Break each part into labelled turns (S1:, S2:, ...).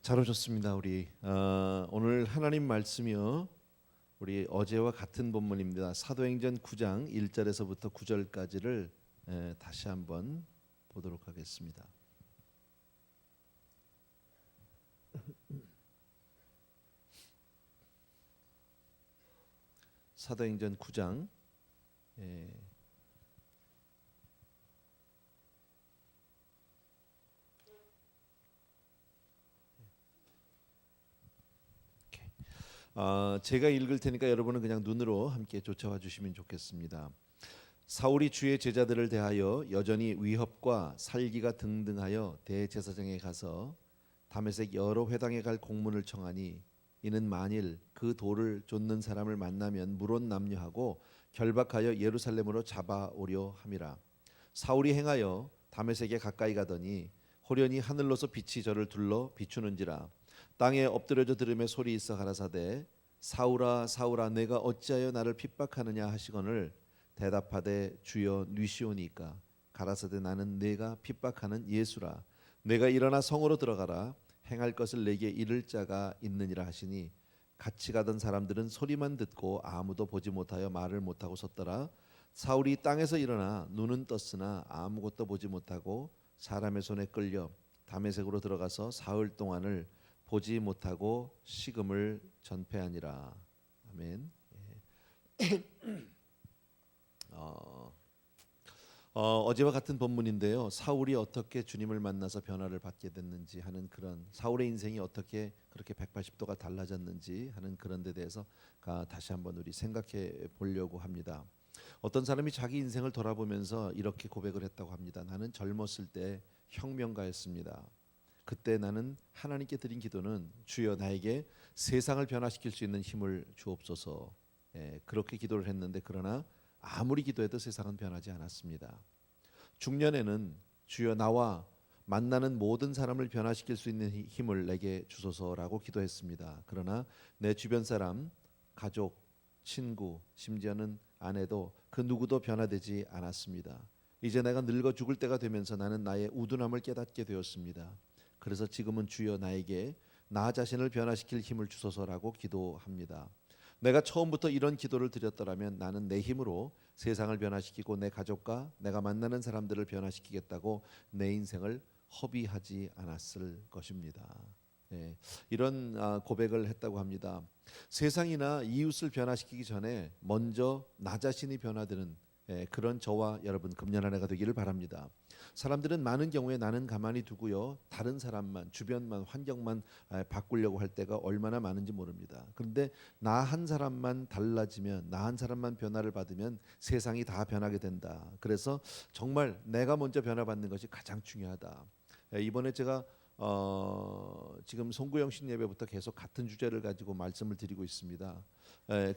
S1: 잘 오셨습니다. 우리 오늘 하나님 말씀이요. 우리 어제와 같은 본문입니다. 사도행전 9장 1절에서부터 9절까지를 다시 한번 보도록 하겠습니다. 사도행전 9장 제가 읽을 테니까 여러분은 그냥 눈으로 함께 쫓아와 주시면 좋겠습니다. 사울이 주의 제자들을 대하여 여전히 위협과 살기가 등등하여 대제사장에 가서 다메섹 여러 회당에 갈 공문을 청하니 이는 만일 그 돌을 좇는 사람을 만나면 물론 남녀하고 결박하여 예루살렘으로 잡아오려 함이라. 사울이 행하여 다메섹에 가까이 가더니 호련히 하늘로서 빛이 저를 둘러 비추는지라. 땅에 엎드려져 들음에 소리 있어 가라사대 사울아 사울아 내가 어찌하여 나를 핍박하느냐 하시거늘 대답하되 주여 뉘시오니까 가라사대 나는 내가 핍박하는 예수라. 내가 일어나 성으로 들어가라 행할 것을 내게 이를 자가 있느니라 하시니 같이 가던 사람들은 소리만 듣고 아무도 보지 못하여 말을 못하고 섰더라. 사울이 땅에서 일어나 눈은 떴으나 아무것도 보지 못하고 사람의 손에 끌려 다메섹으로 들어가서 사흘 동안을 보지 못하고 식음을 전폐하니라. 아멘. 어제와 같은 본문인데요. 사울이 어떻게 주님을 만나서 변화를 받게 됐는지 하는 그런 사울의 인생이 어떻게 그렇게 180도가 달라졌는지 하는 그런 데 대해서 다시 한번 우리 생각해 보려고 합니다. 어떤 사람이 자기 인생을 돌아보면서 이렇게 고백을 했다고 합니다. 나는 젊었을 때 혁명가였습니다. 그때 나는 하나님께 드린 기도는 주여 나에게 세상을 변화시킬 수 있는 힘을 주옵소서. 그렇게 기도를 했는데 그러나 아무리 기도해도 세상은 변하지 않았습니다. 중년에는 주여 나와 만나는 모든 사람을 변화시킬 수 있는 힘을 내게 주소서라고 기도했습니다. 그러나 내 주변 사람, 가족, 친구, 심지어는 아내도 그 누구도 변화되지 않았습니다. 이제 내가 늙어 죽을 때가 되면서 나는 나의 우둔함을 깨닫게 되었습니다. 그래서 지금은 주여 나에게 나 자신을 변화시킬 힘을 주소서라고 기도합니다. 내가 처음부터 이런 기도를 드렸더라면 나는 내 힘으로 세상을 변화시키고 내 가족과 내가 만나는 사람들을 변화시키겠다고 내 인생을 허비하지 않았을 것입니다. 이런 고백을 했다고 합니다. 세상이나 이웃을 변화시키기 전에 먼저 나 자신이 변화되는 그런 저와 여러분 금년 한 해가 되기를 바랍니다. 사람들은 많은 경우에 나는 가만히 두고요 다른 사람만 주변만 환경만 바꾸려고 할 때가 얼마나 많은지 모릅니다. 그런데 나 한 사람만 달라지면 나 한 사람만 변화를 받으면 세상이 다 변하게 된다. 그래서 정말 내가 먼저 변화받는 것이 가장 중요하다. 이번에 제가 지금 송구영신 예배부터 계속 같은 주제를 가지고 말씀을 드리고 있습니다.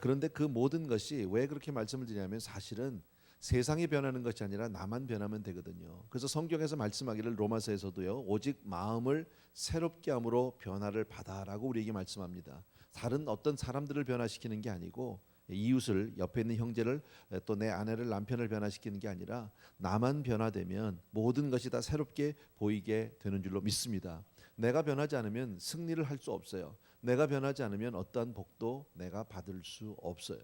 S1: 그런데 그 모든 것이 왜 그렇게 말씀을 드리냐면 사실은 세상이 변하는 것이 아니라 나만 변하면 되거든요. 그래서 성경에서 말씀하기를 로마서에서도요 오직 마음을 새롭게 함으로 변화를 받아라고 우리에게 말씀합니다. 다른 어떤 사람들을 변화시키는 게 아니고 이웃을 옆에 있는 형제를 또 내 아내를 남편을 변화시키는 게 아니라 나만 변화되면 모든 것이 다 새롭게 보이게 되는 줄로 믿습니다. 내가 변하지 않으면 승리를 할 수 없어요. 내가 변하지 않으면 어떠한 복도 내가 받을 수 없어요.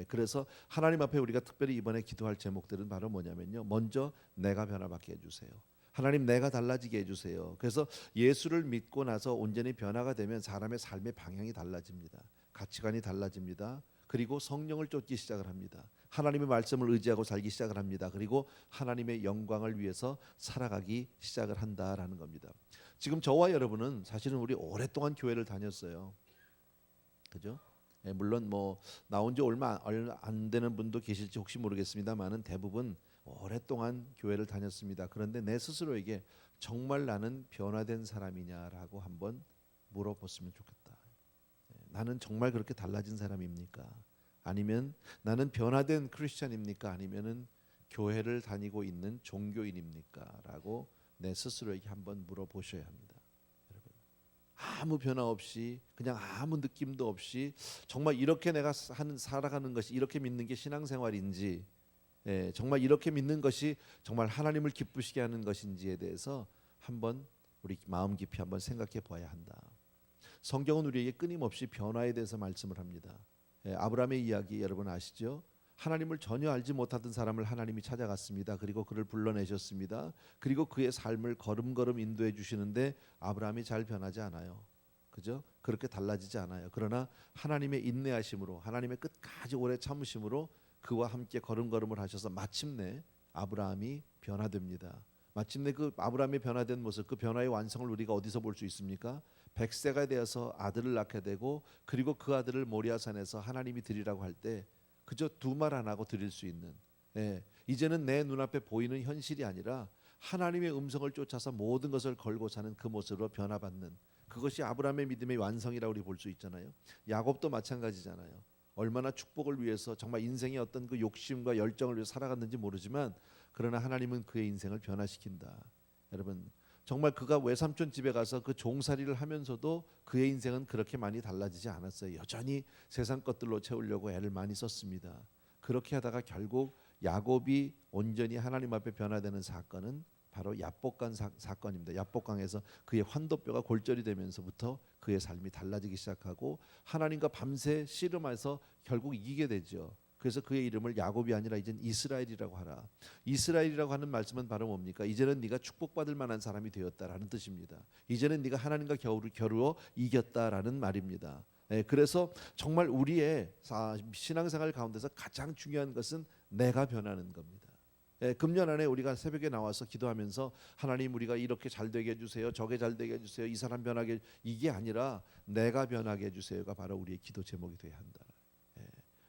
S1: 그래서 하나님 앞에 우리가 특별히 이번에 기도할 제목들은 바로 뭐냐면요. 먼저 내가 변화받게 해주세요. 하나님 내가 달라지게 해주세요. 그래서 예수를 믿고 나서 온전히 변화가 되면 사람의 삶의 방향이 달라집니다. 가치관이 달라집니다. 그리고 성령을 쫓기 시작을 합니다. 하나님의 말씀을 의지하고 살기 시작을 합니다. 그리고 하나님의 영광을 위해서 살아가기 시작을 한다라는 겁니다. 지금 저와 여러분은 사실은 우리 오랫동안 교회를 다녔어요. 그죠? 물론 뭐 나온 지 얼마 안 되는 분도 계실지 혹시 모르겠습니다만은 대부분 오랫동안 교회를 다녔습니다. 그런데 내 스스로에게 정말 나는 변화된 사람이냐라고 한번 물어봤으면 좋겠다. 나는 정말 그렇게 달라진 사람입니까? 아니면 나는 변화된 크리스찬입니까? 아니면은 교회를 다니고 있는 종교인입니까? 라고 내 스스로에게 한번 물어보셔야 합니다. 아무 변화 없이 그냥 아무 느낌도 없이 정말 이렇게 내가 살아가는 것이 이렇게 믿는 게 신앙생활인지 정말 이렇게 믿는 것이 정말 하나님을 기쁘시게 하는 것인지에 대해서 한번 우리 마음 깊이 한번 생각해 보아야 한다. 성경은 우리에게 끊임없이 변화에 대해서 말씀을 합니다. 아브라함의 이야기 여러분 아시죠? 하나님을 전혀 알지 못하던 사람을 하나님이 찾아갔습니다. 그리고 그를 불러내셨습니다. 그리고 그의 삶을 걸음걸음 인도해 주시는데 아브라함이 잘 변하지 않아요. 그죠? 그렇게 달라지지 않아요. 그러나 하나님의 인내하심으로, 하나님의 끝까지 오래 참으심으로 그와 함께 걸음걸음을 하셔서 마침내 아브라함이 변화됩니다. 마침내 그 아브라함의 변화된 모습, 그 변화의 완성을 우리가 어디서 볼 수 있습니까? 100세가 되어서 아들을 낳게 되고, 그리고 그 아들을 모리아산에서 하나님이 드리라고 할 때 그저 두 말 안 하고 드릴 수 있는, 이제는 내 눈앞에 보이는 현실이 아니라 하나님의 음성을 쫓아서 모든 것을 걸고 사는 그 모습으로 변화받는, 그것이 아브라함의 믿음의 완성이라고 우리 볼 수 있잖아요. 야곱도 마찬가지잖아요. 얼마나 축복을 위해서 정말 인생의 어떤 그 욕심과 열정을 위해서 살아갔는지 모르지만, 그러나 하나님은 그의 인생을 변화시킨다. 여러분, 정말 그가 외삼촌 집에 가서 그 종살이를 하면서도 그의 인생은 그렇게 많이 달라지지 않았어요. 여전히 세상 것들로 채우려고 애를 많이 썼습니다. 그렇게 하다가 결국 야곱이 온전히 하나님 앞에 변화되는 사건은 바로 야복강 사건입니다. 야복강에서 그의 환도뼈가 골절이 되면서부터 그의 삶이 달라지기 시작하고, 하나님과 밤새 씨름해서 결국 이기게 되죠. 그래서 그의 이름을 야곱이 아니라 이젠 이스라엘이라고 하라. 이스라엘이라고 하는 말씀은 바로 뭡니까? 이제는 네가 축복받을 만한 사람이 되었다라는 뜻입니다. 이제는 네가 하나님과 겨루어 이겼다라는 말입니다. 그래서 정말 우리의 신앙생활 가운데서 가장 중요한 것은 내가 변하는 겁니다. 금년 안에 우리가 새벽에 나와서 기도하면서 하나님 우리가 이렇게 잘 되게 해주세요, 저게 잘 되게 해주세요, 이 사람 변하게, 이게 아니라 내가 변하게 해주세요가 바로 우리의 기도 제목이 되어야 한다.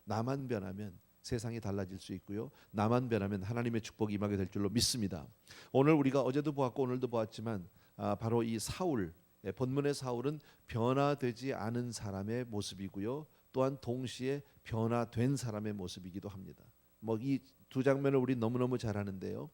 S1: 나만 변하면 세상이 달라질 수 있고요, 나만 변하면 하나님의 축복이 임하게 될 줄로 믿습니다. 오늘 우리가 어제도 보았고 오늘도 보았지만 바로 이 사울, 본문의 사울은 변화되지 않은 사람의 모습이고요, 또한 동시에 변화된 사람의 모습이기도 합니다. 이 두 장면을 우리 너무너무 잘 아는데요.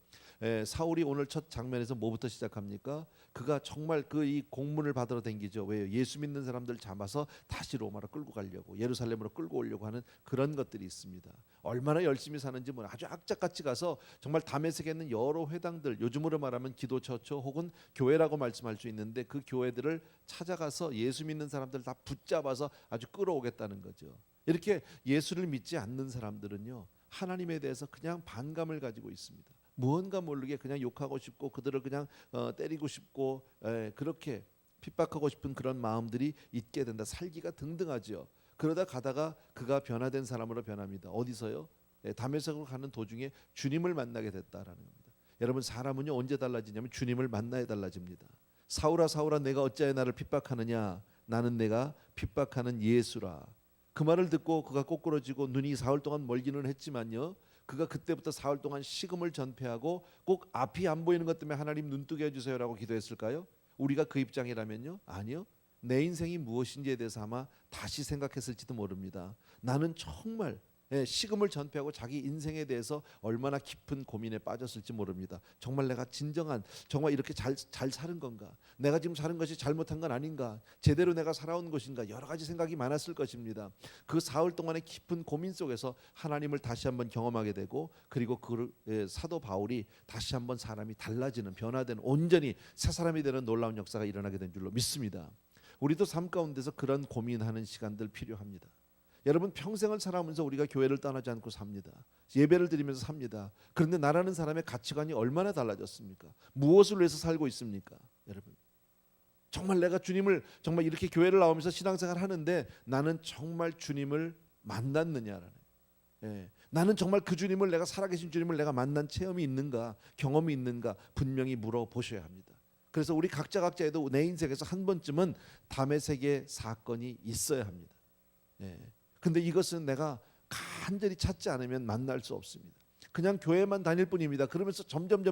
S1: 사울이 오늘 첫 장면에서 뭐부터 시작합니까? 그가 정말 그 이 공문을 받으러 댕기죠. 왜요? 예수 믿는 사람들 잡아서 다시 로마로 끌고 가려고, 예루살렘으로 끌고 오려고 하는 그런 것들이 있습니다. 얼마나 열심히 사는지 아주 악착같이 가서 정말 다메섹에 있는 여러 회당들, 요즘으로 말하면 기도처처 혹은 교회라고 말씀할 수 있는데, 그 교회들을 찾아가서 예수 믿는 사람들 다 붙잡아서 아주 끌어오겠다는 거죠. 이렇게 예수를 믿지 않는 사람들은요, 하나님에 대해서 그냥 반감을 가지고 있습니다. 무언가 모르게 그냥 욕하고 싶고 그들을 그냥 때리고 싶고 그렇게 핍박하고 싶은 그런 마음들이 있게 된다. 살기가 등등하죠. 그러다 가다가 그가 변화된 사람으로 변합니다. 어디서요? 다메섹으로 가는 도중에 주님을 만나게 됐다라는 겁니다. 여러분, 사람은요 언제 달라지냐면 주님을 만나야 달라집니다. 사울아 사울아 내가 어찌하여 나를 핍박하느냐, 나는 내가 핍박하는 예수라. 그 말을 듣고 그가 꼬꾸러지고 눈이 사흘 동안 멀기는 했지만요, 그가 그때부터 사흘 동안 식음을 전폐하고 꼭 앞이 안 보이는 것 때문에 하나님 눈뜨게 해주세요라고 기도했을까요? 우리가 그 입장이라면요? 아니요. 내 인생이 무엇인지에 대해서 아마 다시 생각했을지도 모릅니다. 나는 정말 식음을 전폐하고 자기 인생에 대해서 얼마나 깊은 고민에 빠졌을지 모릅니다. 정말 내가 진정한, 정말 이렇게 잘 사는 건가? 내가 지금 사는 것이 잘못한 건 아닌가? 제대로 내가 살아온 것인가? 여러 가지 생각이 많았을 것입니다. 그 사흘 동안의 깊은 고민 속에서 하나님을 다시 한번 경험하게 되고, 그리고 그 사도 바울이 다시 한번 사람이 달라지는, 변화된, 온전히 새 사람이 되는 놀라운 역사가 일어나게 된 줄로 믿습니다. 우리도 삶 가운데서 그런 고민하는 시간들 필요합니다. 여러분, 평생을 살아오면서 우리가 교회를 떠나지 않고 삽니다. 예배를 드리면서 삽니다. 그런데 나라는 사람의 가치관이 얼마나 달라졌습니까? 무엇을 위해서 살고 있습니까? 여러분, 정말 내가 주님을 정말 이렇게 교회를 나오면서 신앙생활 하는데 나는 정말 주님을 만났느냐라는, 나는 정말 그 주님을, 내가 살아계신 주님을 내가 만난 체험이 있는가, 경험이 있는가 분명히 물어보셔야 합니다. 그래서 우리 각자에도 내 인생에서 한 번쯤은 다메섹의 사건이 있어야 합니다. 근데 이것은 내가 간절히 찾지 않으면 만날 수 없습니다. 그냥 교회만 다닐 뿐입니다. 그러면서 점점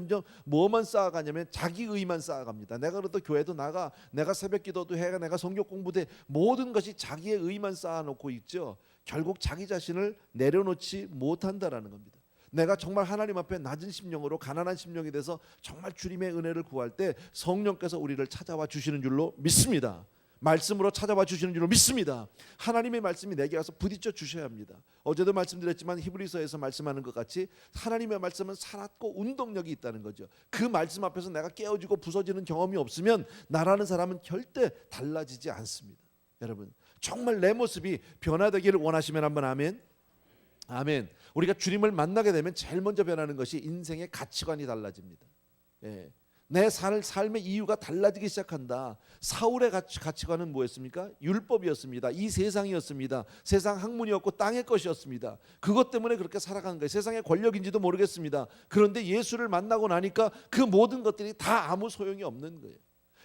S1: 뭐만 쌓아가냐면 자기 의만 쌓아갑니다. 내가 그래도 교회도 나가, 내가 새벽 기도도 해, 내가 성경 공부도 해, 모든 것이 자기의 의만 쌓아놓고 있죠. 결국 자기 자신을 내려놓지 못한다라는 겁니다. 내가 정말 하나님 앞에 낮은 심령으로, 가난한 심령이 돼서 정말 주님의 은혜를 구할 때 성령께서 우리를 찾아와 주시는 줄로 믿습니다. 말씀으로 찾아와 주시는 줄로 믿습니다. 하나님의 말씀이 내게 와서 부딪혀 주셔야 합니다. 어제도 말씀드렸지만 히브리서에서 말씀하는 것 같이 하나님의 말씀은 살았고 운동력이 있다는 거죠. 그 말씀 앞에서 내가 깨어지고 부서지는 경험이 없으면 나라는 사람은 절대 달라지지 않습니다. 여러분, 정말 내 모습이 변화되기를 원하시면 한번 아멘. 아멘. 우리가 주님을 만나게 되면 제일 먼저 변하는 것이 인생의 가치관이 달라집니다. 예. 내 삶의 이유가 달라지기 시작한다. 사울의 가치관은 뭐였습니까? 율법이었습니다. 이 세상이었습니다. 세상 학문이었고 땅의 것이었습니다. 그것 때문에 그렇게 살아간 거예요. 세상의 권력인지도 모르겠습니다. 그런데 예수를 만나고 나니까 그 모든 것들이 다 아무 소용이 없는 거예요.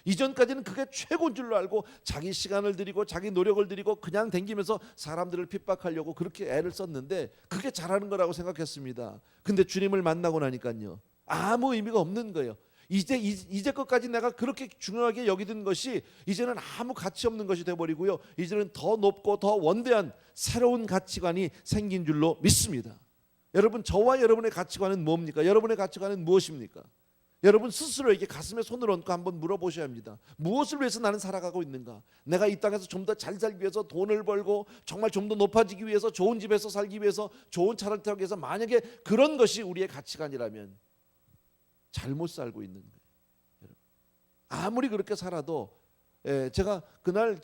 S1: 이전까지는 그게 최고인 줄로 알고 자기 시간을 들이고 자기 노력을 들이고 그냥 댕기면서 사람들을 핍박하려고 그렇게 애를 썼는데 그게 잘하는 거라고 생각했습니다. 근데 주님을 만나고 나니까요, 아무 의미가 없는 거예요. 이제 것까지 내가 그렇게 중요하게 여기던 것이 이제는 아무 가치 없는 것이 되어버리고요, 이제는 더 높고 더 원대한 새로운 가치관이 생긴 줄로 믿습니다. 여러분, 저와 여러분의 가치관은 뭡니까? 여러분의 가치관은 무엇입니까? 여러분 스스로에게 가슴에 손을 얹고 한번 물어보셔야 합니다. 무엇을 위해서 나는 살아가고 있는가? 내가 이 땅에서 좀 더 잘 살기 위해서, 돈을 벌고 정말 좀 더 높아지기 위해서, 좋은 집에서 살기 위해서, 좋은 차를 타기 위해서, 만약에 그런 것이 우리의 가치관이라면 잘못 살고 있는 거예요. 아무리 그렇게 살아도, 제가 그날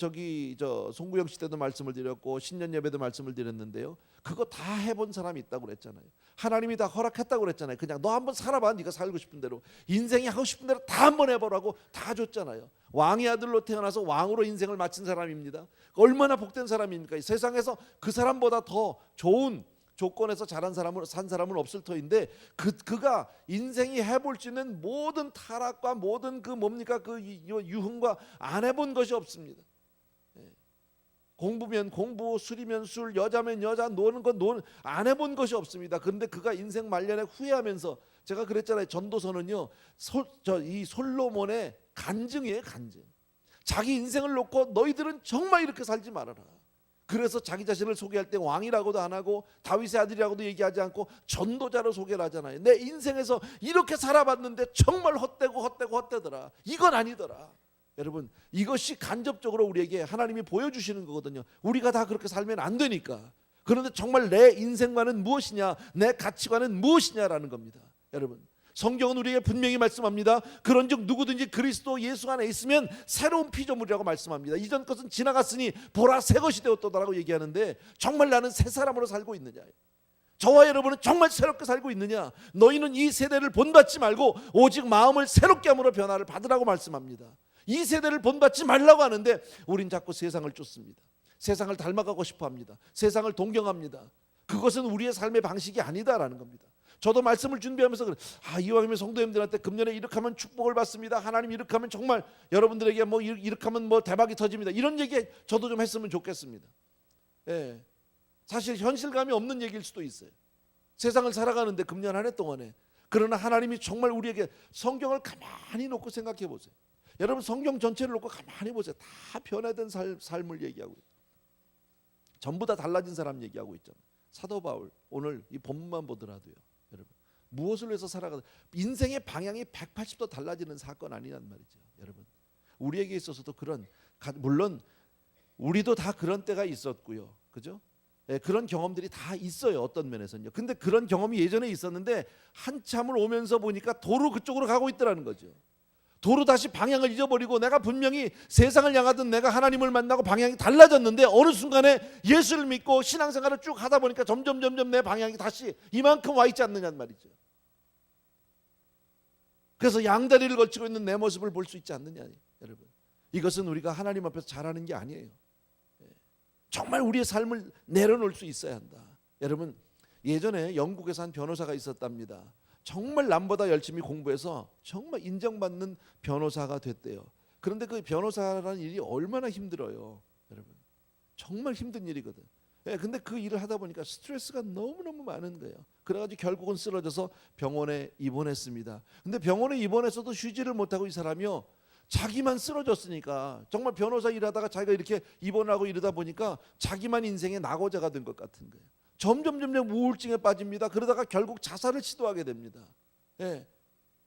S1: 송구영 씨 때도 말씀을 드렸고 신년 예배도 말씀을 드렸는데요, 그거 다 해본 사람이 있다고 그랬잖아요. 하나님이 다 허락했다고 그랬잖아요. 그냥 너 한번 살아봐. 네가 살고 싶은 대로, 인생이 하고 싶은 대로 다 한번 해보라고 다 줬잖아요. 왕의 아들로 태어나서 왕으로 인생을 마친 사람입니다. 얼마나 복된 사람입니까? 세상에서 그 사람보다 더 좋은 조건에서 자란 사람은, 산 사람은 없을 터인데 그가 인생이 해볼 수 있는 모든 타락과 모든 그 유흥과 안 해본 것이 없습니다. 공부면 공부, 술이면 술, 여자면 여자, 노는 건 안 해본 것이 없습니다. 그런데 그가 인생 말년에 후회하면서, 제가 그랬잖아요, 전도서는요, 이 솔로몬의 간증이에요. 간증. 자기 인생을 놓고 너희들은 정말 이렇게 살지 말아라. 그래서 자기 자신을 소개할 때 왕이라고도 안 하고 다윗의 아들이라고도 얘기하지 않고 전도자로 소개를 하잖아요. 내 인생에서 이렇게 살아봤는데 정말 헛되더라. 이건 아니더라. 여러분, 이것이 간접적으로 우리에게 하나님이 보여주시는 거거든요. 우리가 다 그렇게 살면 안 되니까. 그런데 정말 내 인생관은 무엇이냐, 내 가치관은 무엇이냐라는 겁니다. 여러분, 성경은 우리에게 분명히 말씀합니다. 그런즉 누구든지 그리스도 예수 안에 있으면 새로운 피조물이라고 말씀합니다. 이전 것은 지나갔으니 보라 새 것이 되었다라고 얘기하는데, 정말 나는 새 사람으로 살고 있느냐? 저와 여러분은 정말 새롭게 살고 있느냐? 너희는 이 세대를 본받지 말고 오직 마음을 새롭게 함으로 변화를 받으라고 말씀합니다. 이 세대를 본받지 말라고 하는데 우린 자꾸 세상을 쫓습니다. 세상을 닮아가고 싶어합니다. 세상을 동경합니다. 그것은 우리의 삶의 방식이 아니다라는 겁니다. 저도 말씀을 준비하면서 그래, 이왕이면 성도님들한테 금년에 이렇게 하면 축복을 받습니다. 하나님 이렇게 하면 정말 여러분들에게 이렇게 하면 대박이 터집니다. 이런 얘기 저도 좀 했으면 좋겠습니다. 사실 현실감이 없는 얘기일 수도 있어요. 세상을 살아가는데 금년 한 해 동안에. 그러나 하나님이 정말 우리에게, 성경을 가만히 놓고 생각해 보세요. 여러분, 성경 전체를 놓고 가만히 보세요. 다 변화된 삶을 얘기하고 있어요. 전부 다 달라진 사람 얘기하고 있잖아요. 사도 바울, 오늘 이 본문만 보더라도요, 여러분, 무엇을 위해서 살아가서 인생의 방향이 180도 달라지는 사건 아니란 말이죠. 여러분, 우리에게 있어서도 물론 우리도 다 그런 때가 있었고요, 그죠? 그런 경험들이 다 있어요, 어떤 면에서는요. 근데 그런 경험이 예전에 있었는데 한참을 오면서 보니까 도로 그쪽으로 가고 있더라는 거죠. 도로 다시 방향을 잊어버리고, 내가 분명히 세상을 향하던 내가 하나님을 만나고 방향이 달라졌는데 어느 순간에 예수를 믿고 신앙생활을 쭉 하다 보니까 점점 내 방향이 다시 이만큼 와 있지 않느냐는 말이죠. 그래서 양다리를 걸치고 있는 내 모습을 볼 수 있지 않느냐. 여러분, 이것은 우리가 하나님 앞에서 잘하는 게 아니에요. 정말 우리의 삶을 내려놓을 수 있어야 한다. 여러분, 예전에 영국에서 한 변호사가 있었답니다. 정말 남보다 열심히 공부해서 정말 인정받는 변호사가 됐대요. 그런데 그 변호사라는 일이 얼마나 힘들어요, 여러분. 정말 힘든 일이거든. 근데 그 일을 하다 보니까 스트레스가 너무너무 많은 거예요. 그래가지고 결국은 쓰러져서 병원에 입원했습니다. 근데 병원에 입원해서도 쉬지를 못하고, 이 사람이요, 자기만 쓰러졌으니까, 정말 변호사 일하다가 자기가 이렇게 입원하고 이러다 보니까 자기만 인생의 낙오자가 된 것 같은 거예요. 점점 우울증에 빠집니다. 그러다가 결국 자살을 시도하게 됩니다.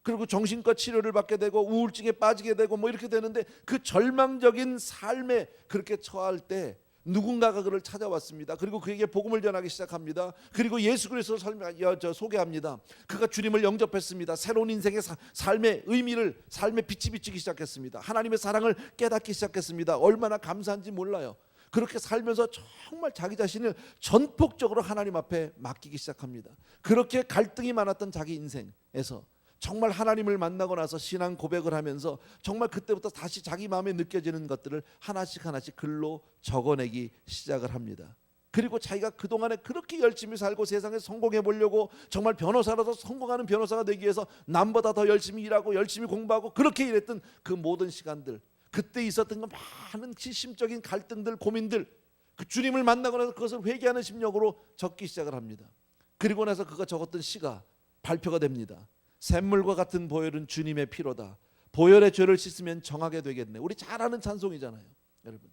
S1: 그리고 정신과 치료를 받게 되고 우울증에 빠지게 되고 뭐 이렇게 되는데, 그 절망적인 삶에 그렇게 처할 때 누군가가 그를 찾아왔습니다. 그리고 그에게 복음을 전하기 시작합니다. 그리고 예수 그리스도를 소개합니다. 그가 주님을 영접했습니다. 새로운 인생의 삶의 의미를, 삶의 빛이 비치기 시작했습니다. 하나님의 사랑을 깨닫기 시작했습니다. 얼마나 감사한지 몰라요. 그렇게 살면서 정말 자기 자신을 전폭적으로 하나님 앞에 맡기기 시작합니다. 그렇게 갈등이 많았던 자기 인생에서 정말 하나님을 만나고 나서 신앙 고백을 하면서 정말 그때부터 다시 자기 마음에 느껴지는 것들을 하나씩 하나씩 글로 적어내기 시작을 합니다. 그리고 자기가 그동안에 그렇게 열심히 살고 세상에 성공해 보려고, 정말 변호사라도 성공하는 변호사가 되기 위해서 남보다 더 열심히 일하고 열심히 공부하고 그렇게 일했던 그 모든 시간들, 그때 있었던 그 많은 심적인 갈등들, 고민들, 그 주님을 만나고 나서 그것을 회개하는 심령으로 적기 시작을 합니다. 그리고 나서 그가 적었던 시가 발표가 됩니다. 샘물과 같은 보혈은 주님의 피로다. 보혈의 죄를 씻으면 정하게 되겠네. 우리 잘 아는 찬송이잖아요, 여러분.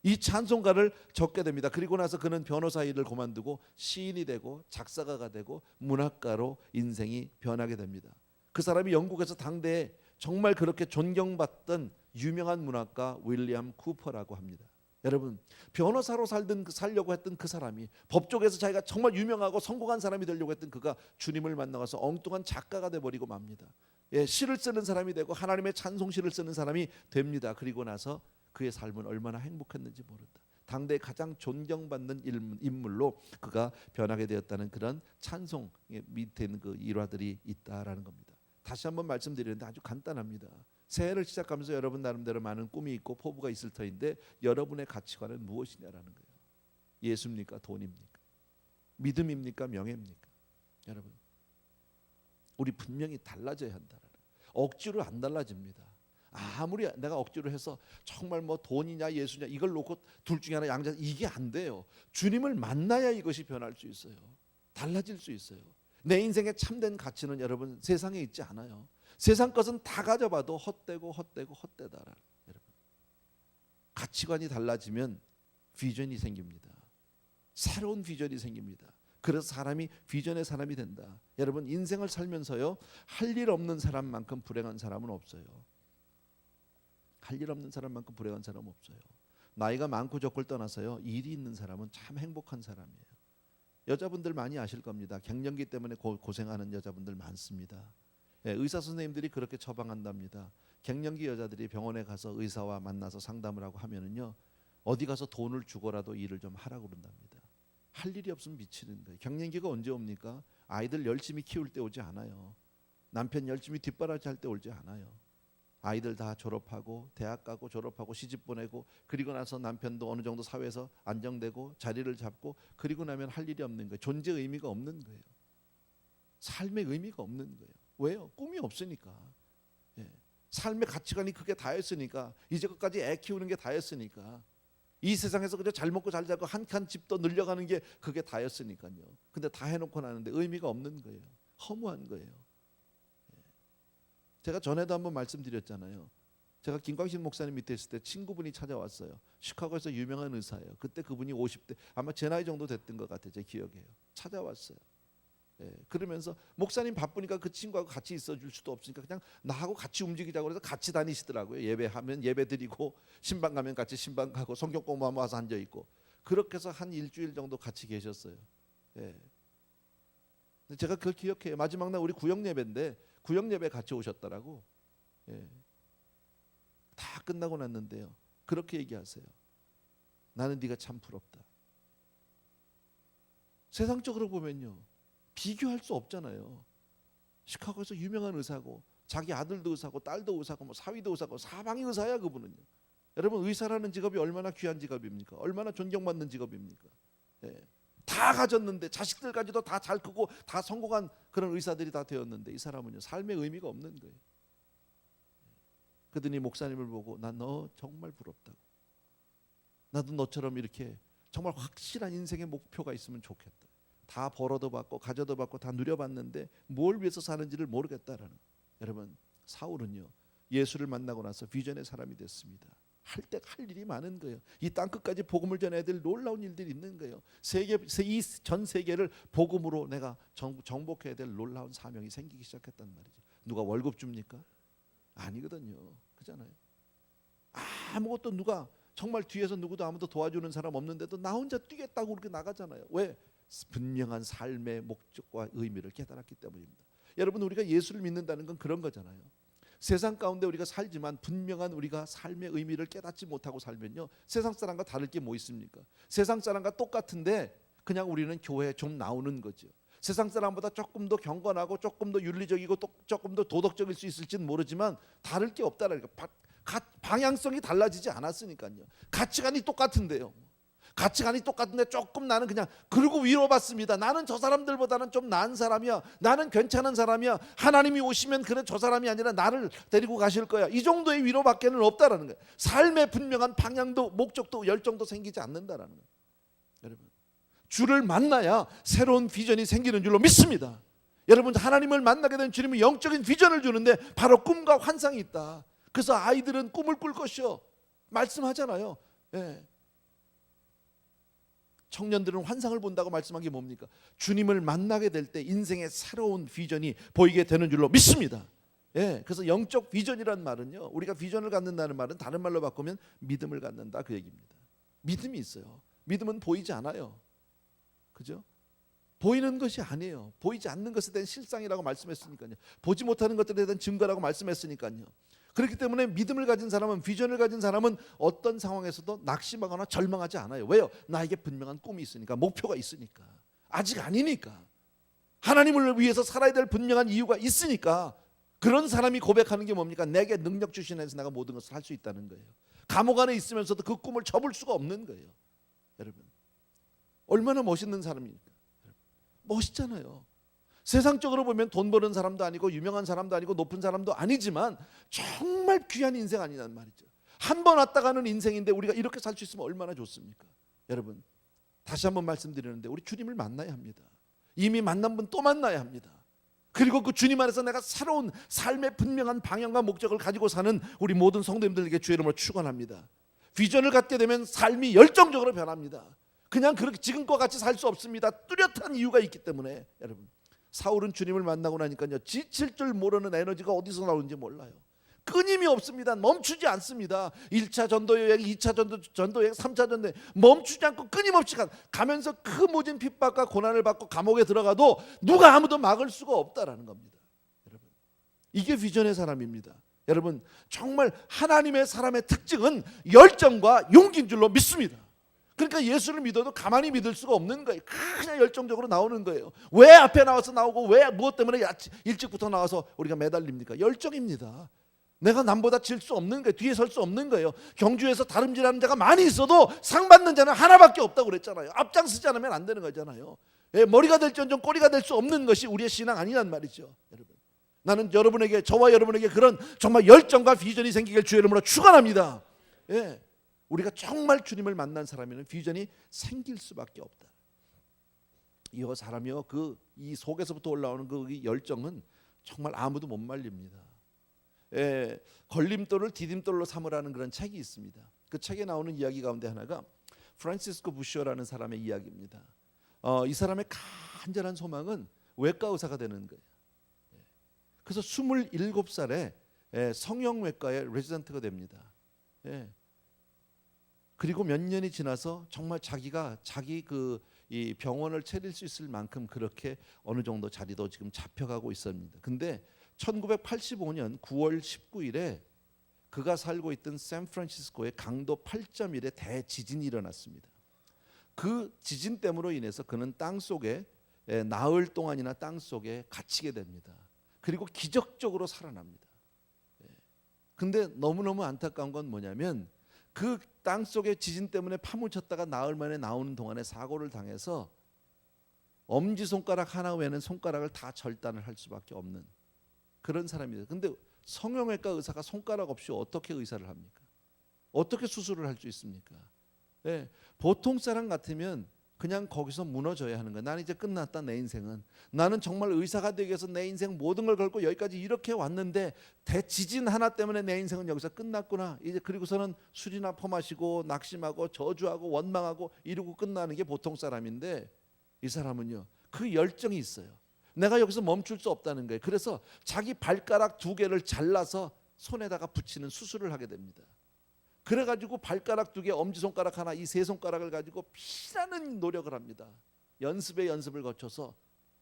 S1: 이 찬송가를 적게 됩니다. 그리고 나서 그는 변호사 일을 그만두고 시인이 되고 작사가가 되고 문학가로 인생이 변하게 됩니다. 그 사람이 영국에서 당대에 정말 그렇게 존경받던 유명한 문학가 윌리엄 쿠퍼라고 합니다. 여러분, 변호사로 살려고 했던 그 사람이, 법조계에서 자기가 정말 유명하고 성공한 사람이 되려고 했던 그가 주님을 만나서 엉뚱한 작가가 돼버리고 맙니다. 시를 쓰는 사람이 되고 하나님의 찬송시를 쓰는 사람이 됩니다. 그리고 나서 그의 삶은 얼마나 행복했는지 모른다. 당대 가장 존경받는 인물로 그가 변하게 되었다는 그런 찬송 밑에 있는 그 일화들이 있다라는 겁니다. 다시 한번 말씀드리는데 아주 간단합니다. 새해를 시작하면서 여러분 나름대로 많은 꿈이 있고 포부가 있을 터인데, 여러분의 가치관은 무엇이냐라는 거예요. 예수입니까? 돈입니까? 믿음입니까? 명예입니까? 여러분, 우리 분명히 달라져야 한다라는, 억지로 안 달라집니다. 아무리 내가 억지로 해서 정말 뭐 돈이냐 예수냐 이걸 놓고 둘 중에 하나 양자, 이게 안 돼요. 주님을 만나야 이것이 변할 수 있어요. 달라질 수 있어요. 내 인생의 참된 가치는 여러분 세상에 있지 않아요. 세상 것은 다 가져봐도 헛되고 헛되다라는, 여러분, 가치관이 달라지면 비전이 생깁니다. 새로운 비전이 생깁니다. 그래서 사람이 비전의 사람이 된다. 여러분, 인생을 살면서요, 할 일 없는 사람만큼 불행한 사람은 없어요. 할 일 없는 사람만큼 불행한 사람은 없어요. 나이가 많고 적고를 떠나서요, 일이 있는 사람은 참 행복한 사람이에요. 여자분들 많이 아실 겁니다. 갱년기 때문에 고생하는 여자분들 많습니다. 의사 선생님들이 그렇게 처방한답니다. 갱년기 여자들이 병원에 가서 의사와 만나서 상담을 하고 하면은요, 어디 가서 돈을 주고라도 일을 좀 하라고 그런답니다. 할 일이 없으면 미치는 거예요. 갱년기가 언제 옵니까? 아이들 열심히 키울 때 오지 않아요. 남편 열심히 뒷바라지 할 때 오지 않아요. 아이들 다 졸업하고 대학 가고 졸업하고 시집 보내고, 그리고 나서 남편도 어느 정도 사회에서 안정되고 자리를 잡고, 그리고 나면 할 일이 없는 거예요. 존재 의미가 없는 거예요. 삶의 의미가 없는 거예요. 왜요? 꿈이 없으니까. 삶의 가치관이 그게 다였으니까, 이제까지 애 키우는 게 다였으니까, 이 세상에서 그저 잘 먹고 잘 자고 한 칸 집도 늘려가는 게 그게 다였으니까요. 근데 다 해놓고 나는데 의미가 없는 거예요. 허무한 거예요. 제가 전에도 한번 말씀드렸잖아요. 제가 김광식 목사님 밑에 있을 때 친구분이 찾아왔어요. 시카고에서 유명한 의사예요. 그때 그분이 50대, 아마 제 나이 정도 됐던 것 같아요. 제 기억에요. 찾아왔어요. 그러면서 목사님 바쁘니까 그 친구하고 같이 있어줄 수도 없으니까 그냥 나하고 같이 움직이자고 그래서 같이 다니시더라고요. 예배하면 예배 드리고, 신방 가면 같이 신방 가고, 성경 공부하면 와서 앉아 있고, 그렇게 해서 한 일주일 정도 같이 계셨어요. 제가 그걸 기억해요. 마지막 날 우리 구역 예배인데 구역 예배 같이 오셨더라고. 다 끝나고 났는데요, 그렇게 얘기하세요. 나는 네가 참 부럽다. 세상적으로 보면요, 비교할 수 없잖아요. 시카고에서 유명한 의사고, 자기 아들도 의사고, 딸도 의사고, 뭐 사위도 의사고, 사방이 의사야 그분은요. 여러분, 의사라는 직업이 얼마나 귀한 직업입니까? 얼마나 존경받는 직업입니까? 다 가졌는데, 자식들까지도 다 잘 크고 다 성공한 그런 의사들이 다 되었는데, 이 사람은요, 삶의 의미가 없는 거예요. 그러더니 목사님을 보고, 나 너 정말 부럽다고. 나도 너처럼 이렇게 정말 확실한 인생의 목표가 있으면 좋겠다. 다 벌어도 받고 가져도 받고 다 누려봤는데 뭘 위해서 사는지를 모르겠다라는. 여러분, 사울은요, 예수를 만나고 나서 비전의 사람이 됐습니다. 할 일이 많은 거예요. 이 땅 끝까지 복음을 전해야 될 놀라운 일들이 있는 거예요. 이 전 세계를 복음으로 내가 정복해야 될 놀라운 사명이 생기기 시작했단 말이죠. 누가 월급 줍니까? 아니거든요. 그잖아요. 아무것도 누가 정말 뒤에서 누구도 아무도 도와주는 사람 없는데도 나 혼자 뛰겠다고 그렇게 나가잖아요. 왜? 분명한 삶의 목적과 의미를 깨달았기 때문입니다. 여러분, 우리가 예수를 믿는다는 건 그런 거잖아요. 세상 가운데 우리가 살지만 분명한 우리가 삶의 의미를 깨닫지 못하고 살면요, 세상 사람과 다를 게 뭐 있습니까? 세상 사람과 똑같은데 그냥 우리는 교회에 좀 나오는 거죠. 세상 사람보다 조금 더 경건하고 조금 더 윤리적이고 조금 더 도덕적일 수 있을지는 모르지만 다를 게 없다는 거예요. 방향성이 달라지지 않았으니까요. 가치관이 똑같은데요. 가치관이 똑같은데 조금 나는 그냥 그러고 위로받습니다. 나는 저 사람들보다는 좀 나은 사람이야. 나는 괜찮은 사람이야. 하나님이 오시면 그래 저 사람이 아니라 나를 데리고 가실 거야. 이 정도의 위로밖에는 없다라는 거예요. 삶의 분명한 방향도 목적도 열정도 생기지 않는다라는 거예요. 여러분, 주를 만나야 새로운 비전이 생기는 줄로 믿습니다. 여러분, 하나님을 만나게 된 주님은 영적인 비전을 주는데 바로 꿈과 환상이 있다. 그래서 아이들은 꿈을 꿀 것이요 말씀하잖아요. 예. 청년들은 환상을 본다고 말씀한 게 뭡니까? 주님을 만나게 될 때 인생의 새로운 비전이 보이게 되는 줄로 믿습니다. 예, 그래서 영적 비전이란 말은요, 우리가 비전을 갖는다는 말은 다른 말로 바꾸면 믿음을 갖는다 그 얘기입니다. 믿음이 있어요. 믿음은 보이지 않아요. 그죠? 보이는 것이 아니에요. 보이지 않는 것에 대한 실상이라고 말씀했으니까요. 보지 못하는 것들에 대한 증거라고 말씀했으니까요. 그렇기 때문에 믿음을 가진 사람은, 비전을 가진 사람은 어떤 상황에서도 낙심하거나 절망하지 않아요. 왜요? 나에게 분명한 꿈이 있으니까, 목표가 있으니까. 아직 아니니까. 하나님을 위해서 살아야 될 분명한 이유가 있으니까. 그런 사람이 고백하는 게 뭡니까? 내게 능력 주신 에서 내가 모든 것을 할 수 있다는 거예요. 감옥 안에 있으면서도 그 꿈을 접을 수가 없는 거예요. 여러분, 얼마나 멋있는 사람입니까? 멋있잖아요. 세상적으로 보면 돈 버는 사람도 아니고 유명한 사람도 아니고 높은 사람도 아니지만 정말 귀한 인생 아니란 말이죠. 한 번 왔다 가는 인생인데 우리가 이렇게 살 수 있으면 얼마나 좋습니까? 여러분, 다시 한번 말씀드리는데 우리 주님을 만나야 합니다. 이미 만난 분 또 만나야 합니다. 그리고 그 주님 안에서 내가 새로운 삶의 분명한 방향과 목적을 가지고 사는 우리 모든 성도님들에게 주의 이름으로 축원합니다. 비전을 갖게 되면 삶이 열정적으로 변합니다. 그냥 그렇게 지금과 같이 살 수 없습니다. 뚜렷한 이유가 있기 때문에. 여러분, 사울은 주님을 만나고 나니까요, 지칠 줄 모르는 에너지가 어디서 나오는지 몰라요. 끊임이 없습니다. 멈추지 않습니다. 1차 전도 여행, 2차 전도 여행, 3차 전도 여행 멈추지 않고 끊임없이 가면서 그 모진 핍박과 고난을 받고 감옥에 들어가도 누가 아무도 막을 수가 없다라는 겁니다. 여러분, 이게 비전의 사람입니다. 여러분, 정말 하나님의 사람의 특징은 열정과 용기인 줄로 믿습니다. 그러니까 예수를 믿어도 가만히 믿을 수가 없는 거예요. 그냥 열정적으로 나오는 거예요. 왜 앞에 나와서 나오고 왜 무엇 때문에 일찍부터 나와서 우리가 매달립니까? 열정입니다. 내가 남보다 질 수 없는 거예요. 뒤에 설 수 없는 거예요. 경주에서 다름질하는 자가 많이 있어도 상 받는 자는 하나밖에 없다고 그랬잖아요. 앞장서지 않으면 안 되는 거잖아요. 머리가 될지언정 꼬리가 될 수 없는 것이 우리의 신앙 아니란 말이죠. 여러분, 나는 여러분에게, 저와 여러분에게 그런 정말 열정과 비전이 생기길 주의 이름으로 축원합니다. 예. 우리가 정말 주님을 만난 사람에는 비전이 생길 수밖에 없다. 이 사람이요, 이 속에서부터 올라오는 그 열정은 정말 아무도 못 말립니다. 걸림돌을 디딤돌로 삼으라는 그런 책이 있습니다. 그 책에 나오는 이야기 가운데 하나가 프란시스코 부시어라는 사람의 이야기입니다. 이 사람의 간절한 소망은 외과 의사가 되는 거예요. 그래서 27살에 성형외과의 레지던트가 됩니다. 그리고 몇 년이 지나서 정말 자기가 이 병원을 차릴 수 있을 만큼 그렇게 어느 정도 자리도 지금 잡혀가고 있습니다. 근데 1985년 9월 19일에 그가 살고 있던 샌프란시스코의 강도 8.1의 대지진이 일어났습니다. 그 지진 때문으로 인해서 그는 땅 속에 나흘 동안이나 땅 속에 갇히게 됩니다. 그리고 기적적으로 살아납니다. 근데 너무너무 안타까운 건 뭐냐면 그 땅 속에 지진 때문에 파묻혔다가 나흘 만에 나오는 동안에 사고를 당해서 엄지손가락 하나 외에는 손가락을 다 절단을 할 수밖에 없는 그런 사람이에요. 근데 성형외과 의사가 손가락 없이 어떻게 의사를 합니까? 어떻게 수술을 할 수 있습니까? 보통 사람 같으면 그냥 거기서 무너져야 하는 거야. 나는 이제 끝났다, 내 인생은. 나는 정말 의사가 되기 위해서 내 인생 모든 걸 걸고 여기까지 이렇게 왔는데 대지진 하나 때문에 내 인생은 여기서 끝났구나. 이제 그리고서는 술이나 퍼마시고 낙심하고 저주하고 원망하고 이러고 끝나는 게 보통 사람인데 이 사람은요, 그 열정이 있어요. 내가 여기서 멈출 수 없다는 거예요. 그래서 자기 발가락 2개를 잘라서 손에다가 붙이는 수술을 하게 됩니다. 그래가지고 발가락 2개, 엄지손가락 하나, 이 3손가락을 가지고 피라는 노력을 합니다. 연습을 거쳐서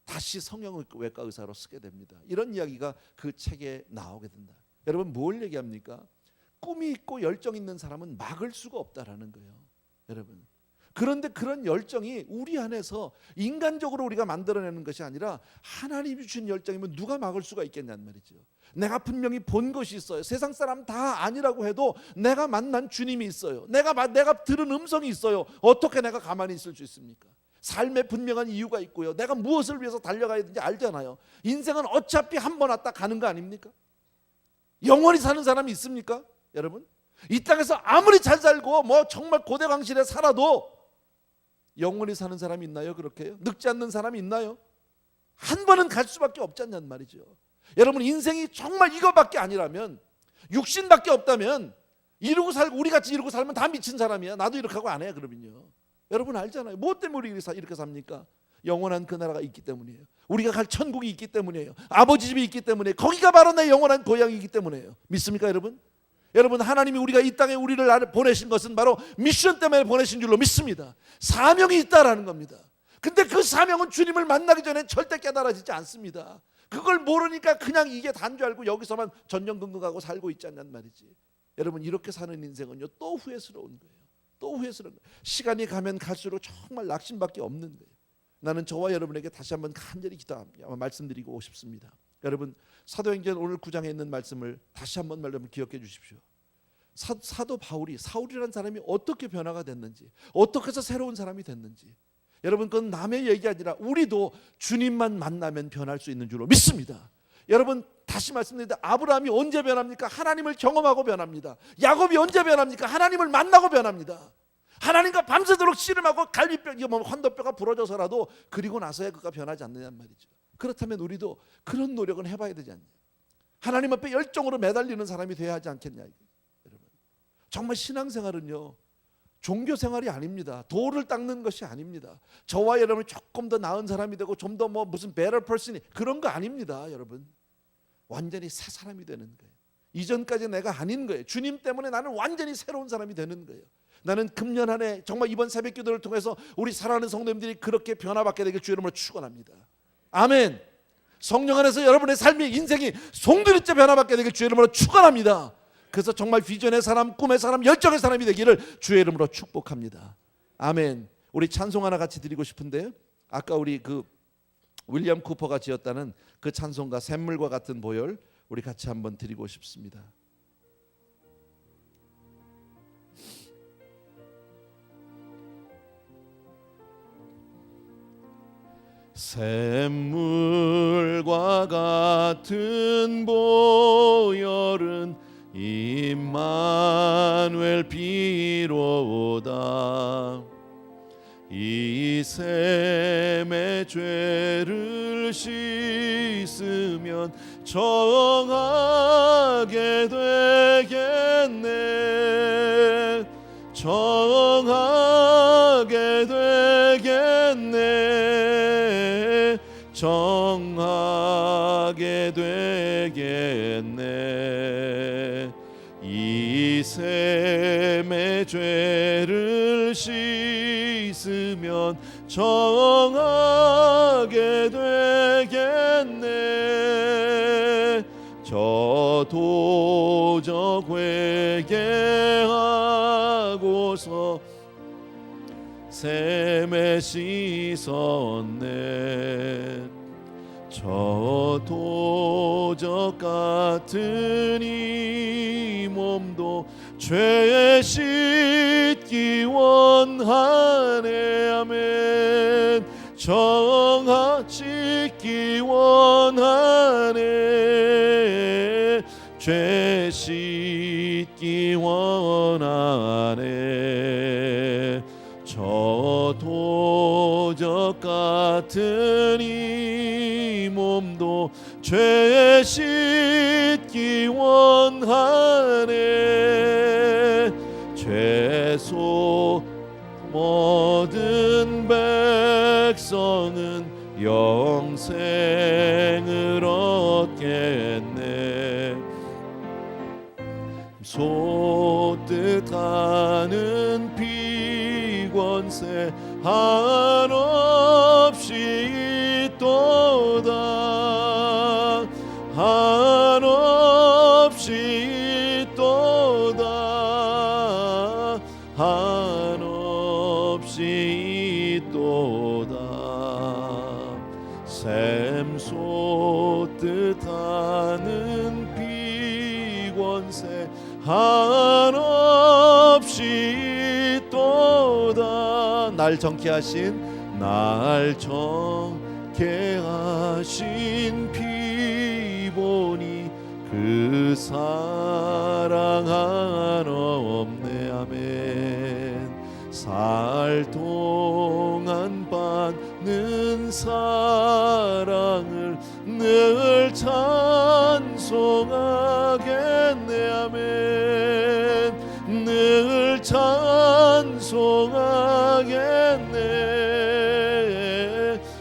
S1: 다시 성형외과 의사로 쓰게 됩니다. 이런 이야기가 그 책에 나오게 된다. 여러분, 뭘 얘기합니까? 꿈이 있고 열정 있는 사람은 막을 수가 없다라는 거예요. 여러분, 그런데 그런 열정이 우리 안에서 인간적으로 우리가 만들어내는 것이 아니라 하나님이 주신 열정이면 누가 막을 수가 있겠냐는 말이죠. 내가 분명히 본 것이 있어요. 세상 사람 다 아니라고 해도 내가 만난 주님이 있어요. 내가 들은 음성이 있어요. 어떻게 내가 가만히 있을 수 있습니까? 삶에 분명한 이유가 있고요. 내가 무엇을 위해서 달려가야 되는지 알잖아요. 인생은 어차피 한 번 왔다 가는 거 아닙니까? 영원히 사는 사람이 있습니까? 여러분, 이 땅에서 아무리 잘 살고 뭐 정말 고대광실에 살아도 영원히 사는 사람이 있나요? 그렇게요? 늙지 않는 사람이 있나요? 한 번은 갈 수밖에 없지 않냔 말이죠. 여러분, 인생이 정말 이거밖에 아니라면, 육신밖에 없다면, 이러고 살고 우리 같이 이러고 살면 다 미친 사람이야. 나도 이렇게 하고 안 해요. 그러면요, 여러분 알잖아요. 뭐 때문에 우리 이렇게 삽니까? 영원한 그 나라가 있기 때문이에요. 우리가 갈 천국이 있기 때문이에요. 아버지 집이 있기 때문에, 거기가 바로 내 영원한 고향이기 때문에요. 믿습니까 여러분? 여러분, 하나님이 우리가 이 땅에 우리를 보내신 것은 바로 미션 때문에 보내신 줄로 믿습니다. 사명이 있다라는 겁니다. 근데 그 사명은 주님을 만나기 전에 절대 깨달아지지 않습니다. 그걸 모르니까 그냥 이게 단 줄 알고 여기서만 전전긍긍하고 살고 있지 않냔 말이지. 여러분, 이렇게 사는 인생은요, 또 후회스러운 거예요. 또 후회스러운 거예요. 시간이 가면 갈수록 정말 낙심밖에 없는 거예요. 나는 저와 여러분에게 다시 한번 간절히 말씀드리고 싶습니다. 여러분, 사도행전 오늘 9장에 있는 말씀을 다시 한번 여러분 기억해 주십시오. 사도 사울이라는 사람이 어떻게 변화가 됐는지, 어떻게 해서 새로운 사람이 됐는지, 여러분, 그건 남의 얘기 아니라 우리도 주님만 만나면 변할 수 있는 줄로 믿습니다. 여러분, 다시 말씀드립니다. 아브라함이 언제 변합니까? 하나님을 경험하고 변합니다. 야곱이 언제 변합니까? 하나님을 만나고 변합니다. 하나님과 밤새도록 씨름하고 갈비뼈, 환도뼈가 부러져서라도 그리고 나서야 그가 변하지 않느냐는 말이죠. 그렇다면 우리도 그런 노력은 해봐야 되지 않냐. 하나님 앞에 열정으로 매달리는 사람이 돼야 하지 않겠냐. 여러분, 정말 신앙생활은요, 종교생활이 아닙니다. 돌을 닦는 것이 아닙니다. 저와 여러분이 조금 더 나은 사람이 되고 좀 더 무슨 better person이, 그런 거 아닙니다. 여러분, 완전히 새 사람이 되는 거예요. 이전까지 내가 아닌 거예요. 주님 때문에 나는 완전히 새로운 사람이 되는 거예요. 나는 금년 한 해 정말 이번 새벽 기도를 통해서 우리 사랑하는 성도님들이 그렇게 변화받게 되길 주의 이름으로 축원합니다. 아멘. 성령 안에서 여러분의 삶의 인생이 송두리째 변화받게 되길 주의 이름으로 축원합니다. 그래서 정말 비전의 사람, 꿈의 사람, 열정의 사람이 되기를 주의 이름으로 축복합니다. 아멘. 우리 찬송 하나 같이 드리고 싶은데요, 아까 우리 그 윌리엄 쿠퍼가 지었다는 그 찬송가 샘물과 같은 보혈, 우리 같이 한번 드리고 싶습니다. 샘물과 같은 보혈은 임마누엘 비로다. 이 샘의 죄를 씻으면 정하게 되겠네. 정하게 되겠네. 정하게 되겠네. 이 샘의 죄를 씻으면 정하게 되겠네. 저 도적 회개하고서 샘에 씻었네. 저 도적 같은 이 몸도 죄 씻기 원하네. 아멘. 정하 씻기 원하네. 죄 씻기 원하네. 저 도적 같은 이 몸도 죄 씻기 원하네. 죄소 모든 백성은 영생을 얻겠네. 솟듯하는 비권세 한없이 있도다. 한없이 있도다. 한없이 있도다. 샘솟듯하는 비권세 한없이 있도다. 날 정케 하신 피보니 그 사랑 한없네. 아멘. 살 동안 받는 사랑을 늘 찬송하겠네. 아멘. 늘 찬송하겠네.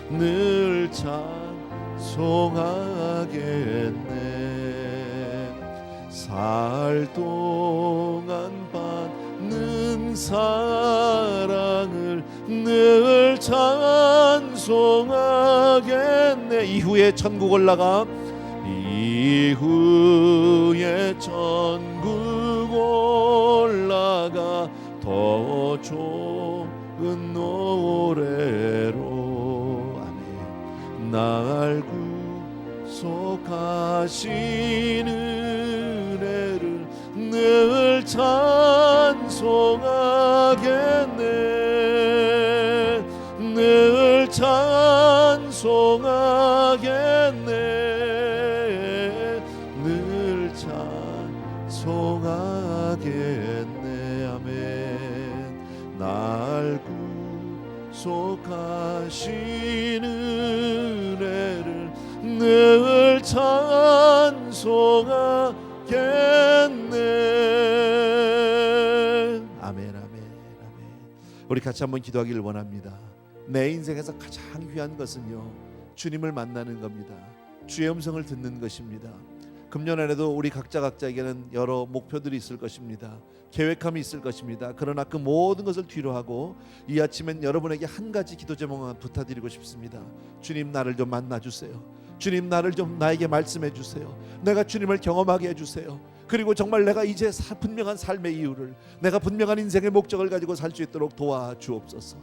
S1: 늘 찬송하겠네. 살 동안 받는 사랑을 늘 찬송하겠네. 이후에 천국 올라가 이후에 천국 올라가 더 좋은 노래로 아멘. 날 구속하신 은혜를 늘 찬송하겠네. 늘 찬송하겠네. 늘 찬송하겠네. 아멘. 날 구속하신 은혜를 늘 찬송하겠네. 아멘. 아멘. 아멘. 우리 같이 한번 기도하기를 원합니다. 내 인생에서 가장 귀한 것은요, 주님을 만나는 겁니다. 주의 음성을 듣는 것입니다. 금년 안에도 우리 각자에게는 여러 목표들이 있을 것입니다. 계획함이 있을 것입니다. 그러나 그 모든 것을 뒤로 하고 이 아침엔 여러분에게 한 가지 기도 제목만 부탁드리고 싶습니다. 주님, 나를 좀 만나주세요. 주님, 나를 좀 나에게 말씀해 주세요. 내가 주님을 경험하게 해주세요. 그리고 정말 내가 이제 분명한 삶의 이유를, 내가 분명한 인생의 목적을 가지고 살 수 있도록 도와주옵소서.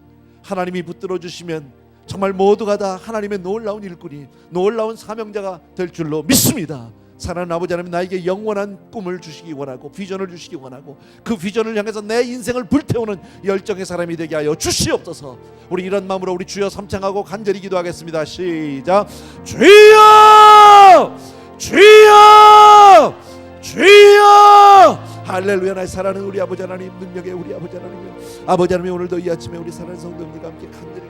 S1: 하나님이 붙들어 주시면 정말 모두가 다 하나님의 놀라운 일꾼이, 놀라운 사명자가 될 줄로 믿습니다. 사랑하는 아버지 하나님, 나에게 영원한 꿈을 주시기 원하고 비전을 주시기 원하고 그 비전을 향해서 내 인생을 불태우는 열정의 사람이 되게 하여 주시옵소서. 우리 이런 마음으로 우리 주여 삼창하고 간절히 기도하겠습니다. 시작. 주여! 주여! 주여! 할렐루야. 나의 사랑하는 우리 아버지 하나님, 능력의 우리 아버지 하나님, 아버지 하나님, 오늘도 이 아침에 우리 사랑하는 성도님들과 함께 간절히